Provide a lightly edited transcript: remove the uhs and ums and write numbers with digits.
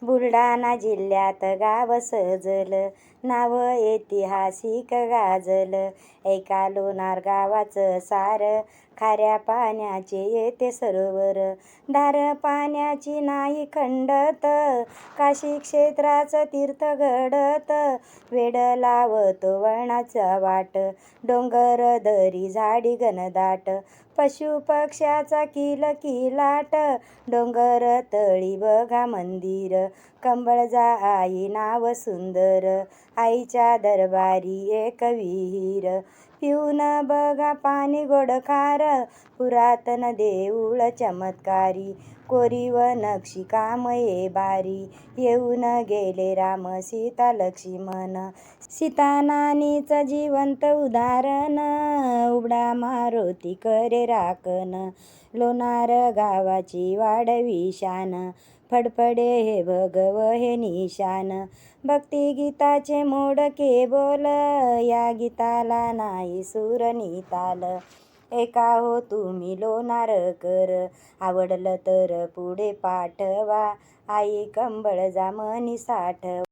बुलढाणा जिल्ह्यात गाव सजलं, नाव ऐतिहासिक गाजलं. ऐका लोणार गावाचं सार, खाऱ्या पाण्याचे येते सरोवर. धार पाण्याची नाही खंडत, काशी क्षेत्राचं तीर्थ घडत. वेड लावतो वळणाचा वाट, डोंगर दरी झाडी घनदाट. पशु पक्ष्याचा किलकिलाट, डोंगर तळी बघा मंदिर. कंबळजा आई नाव सुंदर, आईच्या दरबारी एक विहीर. पिऊन बघा पाणी गोड खार, पुरातन देऊळ चमत्कारी. कोरीव नक्षी काम ये भारी, येऊन गेले राम सीता लक्ष्मण. सीता नानीचं जिवंत उदाहरण, उबडा मारुती करे राखण. लोणार गावाची वाढवी शान, फडफडे हे भगव हे निशान. भक्ती गीताचे मोडके बोल, या गीताला नाही सूर नि ताल. ऐका हो तुम्ही लोणारकर, आवडलं तर पुढे पाठवा. आई कंबळजा मनी साठवा.